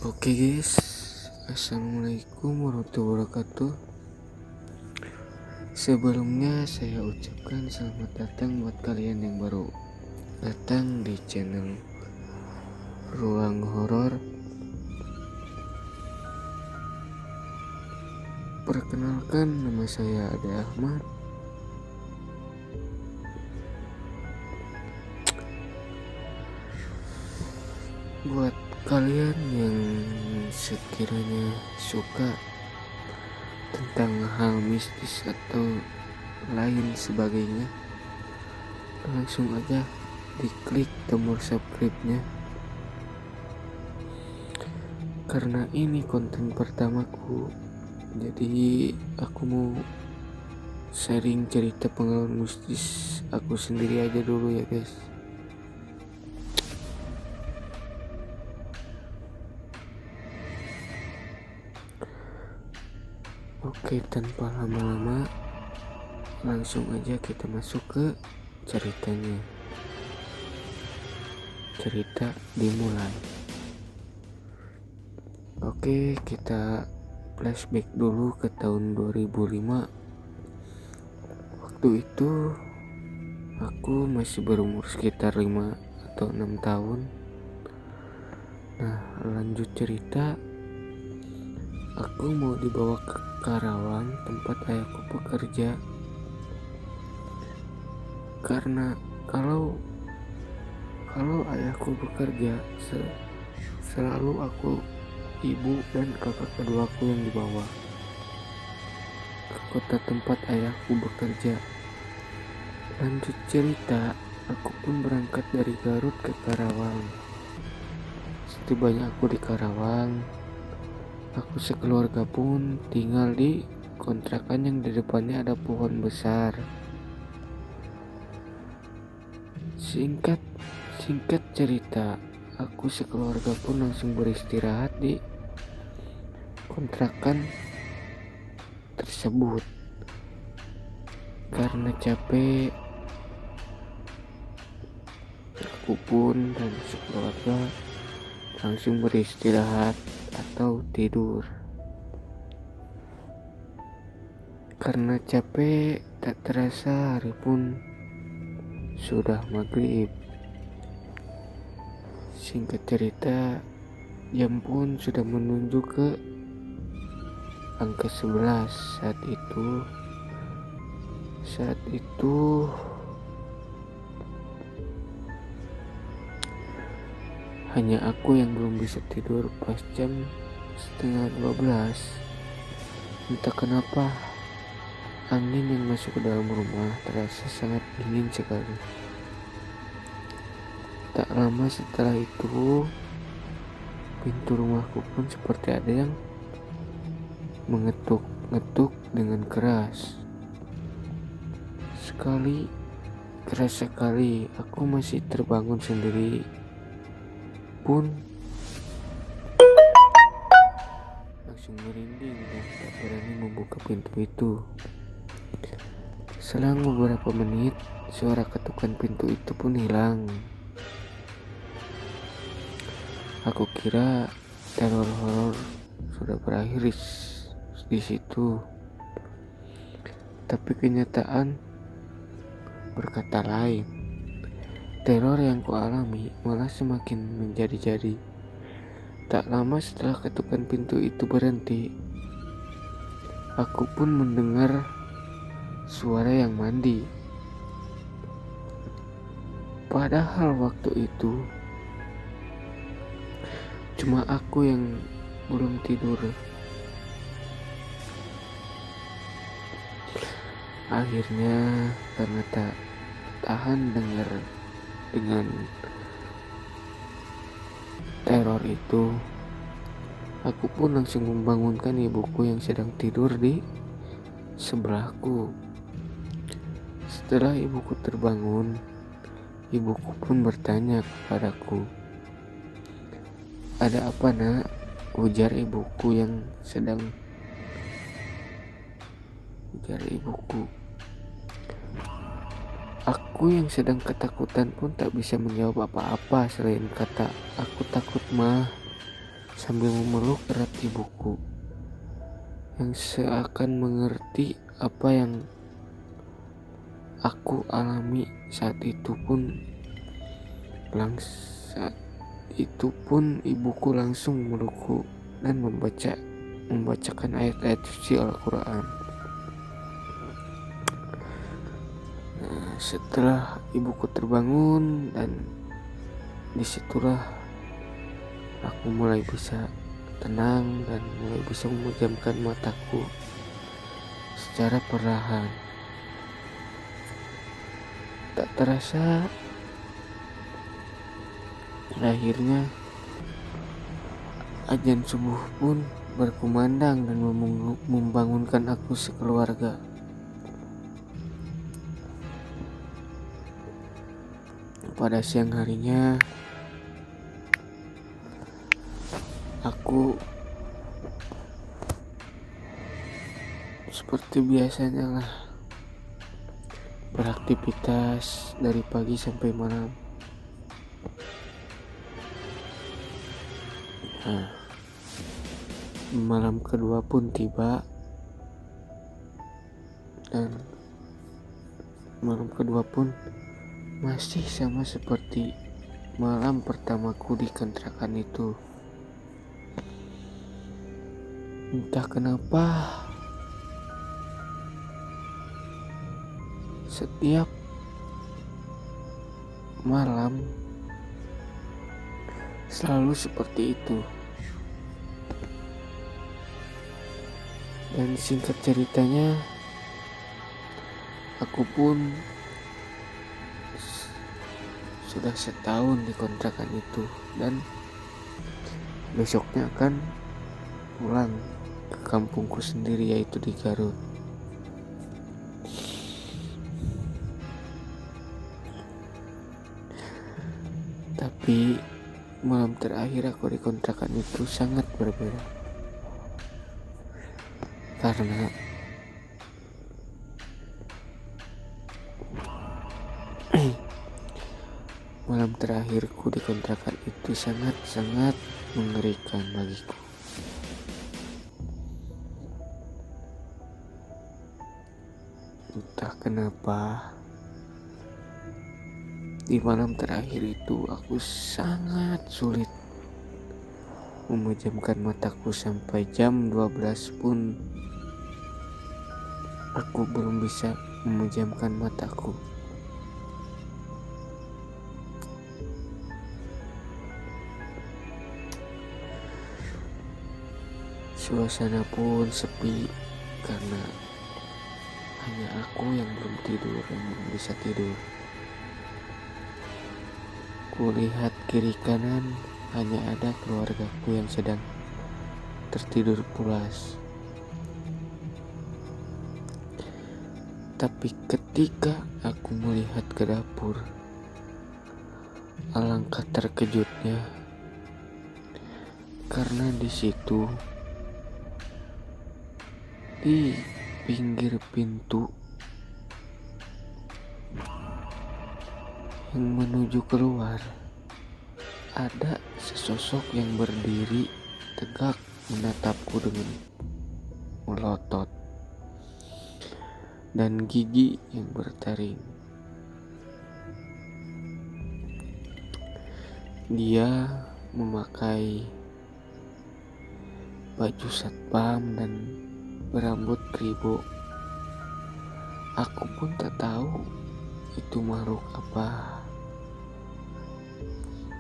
Oke guys, assalamualaikum warahmatullahi wabarakatuh. Sebelumnya saya ucapkan selamat datang buat kalian yang baru datang di channel Ruang Horor. Perkenalkan, nama saya Ade Ahmad. Buat kalian yang sekiranya suka tentang hal mistis atau lain sebagainya, langsung aja diklik tombol subscribe-nya, karena ini konten pertamaku. Jadi aku mau sharing cerita pengalaman mistis aku sendiri aja dulu ya guys. Oke, tanpa lama-lama langsung aja kita masuk ke ceritanya. Cerita dimulai. Oke, kita flashback dulu ke tahun 2005. Waktu itu aku masih berumur sekitar 5 atau 6 tahun. Nah, lanjut cerita. Aku mau dibawa ke Karawang, tempat ayahku bekerja. Karena kalau ayahku bekerja, selalu aku, ibu dan kakak keduaku yang dibawa ke kota tempat ayahku bekerja. Lanjut cerita, aku pun berangkat dari Garut ke Karawang. Setibanya aku di Karawang, aku sekeluarga pun tinggal di kontrakan yang di depannya ada pohon besar. Singkat cerita, aku sekeluarga pun langsung beristirahat di kontrakan tersebut. Karena capek, aku pun dan sekeluarga langsung beristirahat atau tidur. Karena capek, tak terasa hari pun sudah maghrib. Singkat cerita, jam pun sudah menunjuk ke angka 11 saat itu hanya aku yang belum bisa tidur. Pas jam setengah 12, entah kenapa angin yang masuk ke dalam rumah terasa sangat dingin sekali. Tak lama setelah itu, pintu rumahku pun seperti ada yang mengetuk-ngetuk dengan keras. Keras sekali. Aku masih terbangun sendiri pun langsung merinding dan tak berani membuka pintu itu. Selang beberapa menit, suara ketukan pintu itu pun hilang. Aku kira teror horor sudah berakhir di situ. Tapi kenyataan berkata lain. Teror yang kualami malah semakin menjadi-jadi. Tak lama setelah ketukan pintu itu berhenti, aku pun mendengar suara yang mandi. Padahal waktu itu cuma aku yang belum tidur. Akhirnya karena tak tahan dengar dengan teror itu, aku pun langsung membangunkan ibuku yang sedang tidur di sebelahku. Setelah ibuku terbangun, ibuku pun bertanya kepadaku, "Ada apa nak?" Ujar ibuku. Aku yang sedang ketakutan pun tak bisa menjawab apa-apa selain kata, "Aku takut mah." sambil memeluk erat ibuku yang seakan mengerti apa yang aku alami saat itu pun ibuku langsung memelukku dan membacakan ayat-ayat suci Al-Quran. Setelah ibuku terbangun, dan disitulah aku mulai bisa tenang dan mulai bisa memejamkan mataku secara perlahan. Tak terasa, akhirnya azan subuh pun berkumandang dan membangunkan aku sekeluarga. Pada siang harinya, aku seperti biasanya lah beraktivitas dari pagi sampai malam. Malam kedua pun tiba, dan malam kedua pun masih sama seperti malam pertamaku di kontrakan itu. Entah kenapa setiap malam selalu seperti itu. Dan singkat ceritanya, aku pun sudah setahun di kontrakan itu, dan besoknya akan pulang ke kampungku sendiri, yaitu di Garut. Tapi malam terakhir aku di kontrakan itu sangat berbeda, karena malam terakhirku di kontrakan itu sangat-sangat mengerikan bagiku. Entah kenapa di malam terakhir itu aku sangat sulit memejamkan mataku. Sampai jam 12 pun aku belum bisa memejamkan mataku. Suasana pun sepi karena hanya aku yang belum bisa tidur. Kulihat kiri kanan, hanya ada keluargaku yang sedang tertidur pulas. Tapi ketika aku melihat ke dapur, alangkah terkejutnya karena di situ, di pinggir pintu yang menuju keluar, ada sesosok yang berdiri tegak menatapku dengan melotot dan gigi yang bertaring. Dia memakai baju satpam dan berambut kribo. Aku pun tak tahu itu makhluk apa.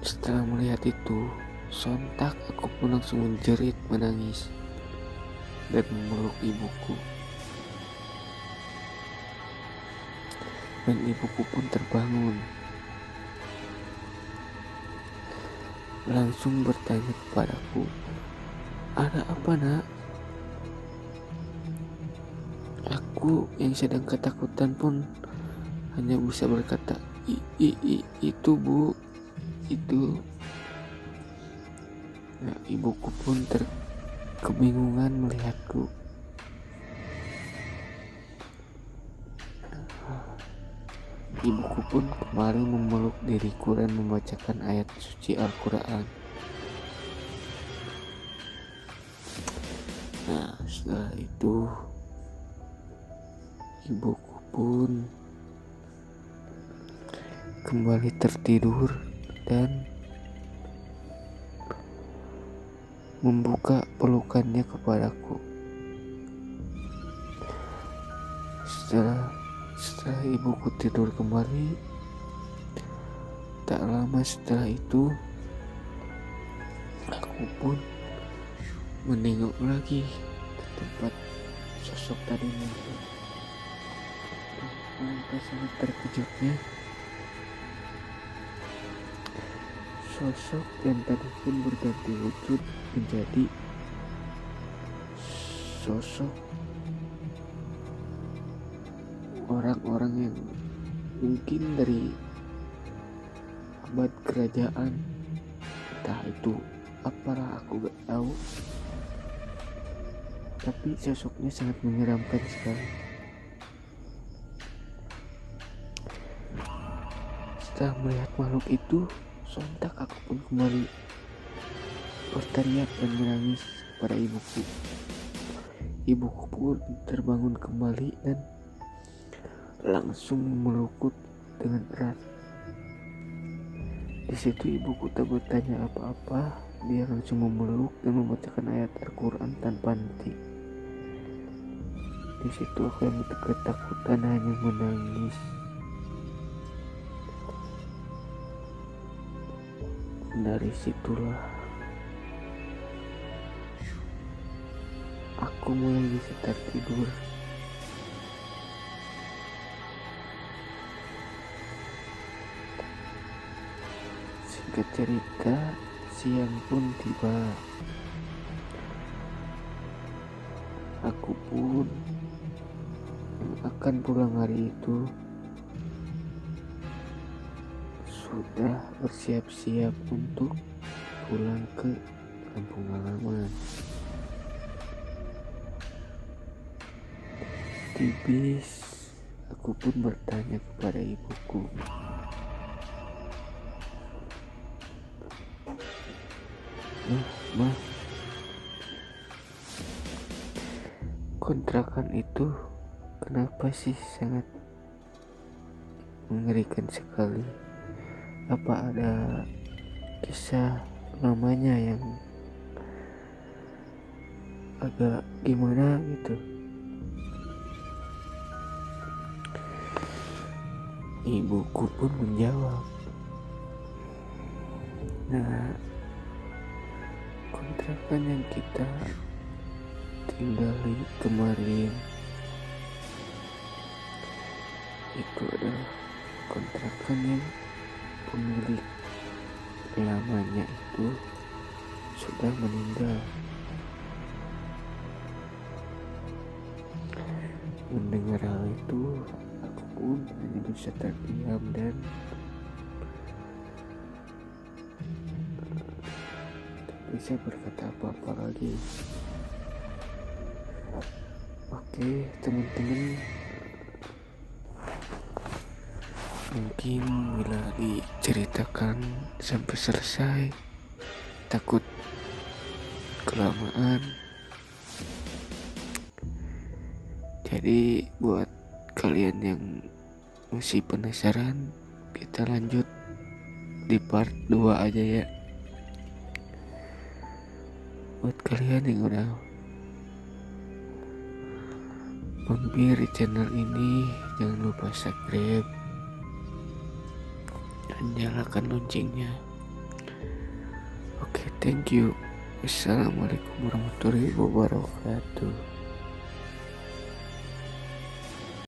Setelah melihat itu, sontak aku pun langsung menjerit menangis dan memeluk ibuku. Dan ibuku pun terbangun, langsung bertanya kepadaku, "Ada apa, Nak?" Aku yang sedang ketakutan pun hanya bisa berkata, "Itu, Bu, itu." Nah, ibuku pun kebingungan melihatku. Ibuku pun kembali memeluk diriku dan membacakan ayat suci Al-Quran. Nah, setelah itu ibuku pun kembali tertidur dan membuka pelukannya kepadaku. Setelah ibuku tidur kembali, tak lama setelah itu aku pun menengok lagi ke tempat sosok tadi muncul. Alangkah sangat terkejutnya, sosok yang tadi pun berganti wujud menjadi sosok orang-orang yang mungkin dari abad kerajaan, entah itu apalah aku gak tahu, tapi sosoknya sangat menyeramkan sekali. Setelah melihat makhluk itu, sontak aku pun kembali berteriak dan menangis kepada ibuku. Ibuku pun terbangun kembali dan langsung memelukku dengan erat. Di situ ibuku tak bertanya apa-apa, dia langsung memeluk dan membacakan ayat Al-Quran tanpa henti. Di situ aku yang ketakutan hanya menangis. Dari situlah aku mulai bisa tertidur. Singkat cerita, siang pun tiba. Aku pun akan pulang hari itu sudah bersiap-siap untuk pulang ke kampung halaman. Di bis, aku pun bertanya kepada ibuku, "Mah, kontrakan itu kenapa sih sangat mengerikan sekali? Apa ada kisah lamanya yang agak gimana gitu?" Ibuku pun menjawab, "Nah, kontrakan yang kita tinggali kemarin itu adalah kontrakan yang pemilik lamanya itu sudah meninggal." Mendengar hal itu, aku pun hanya bisa terdiam dan tak bisa berkata apa-apa lagi. Oke, teman-teman, mungkin bila diceritakan sampai selesai takut kelamaan. Jadi buat kalian yang masih penasaran, kita lanjut di part 2 aja ya. Buat kalian yang udah mampir di channel ini, jangan lupa subscribe dan nyalakan loncengnya. Oke, thank you. Assalamualaikum warahmatullahi wabarakatuh.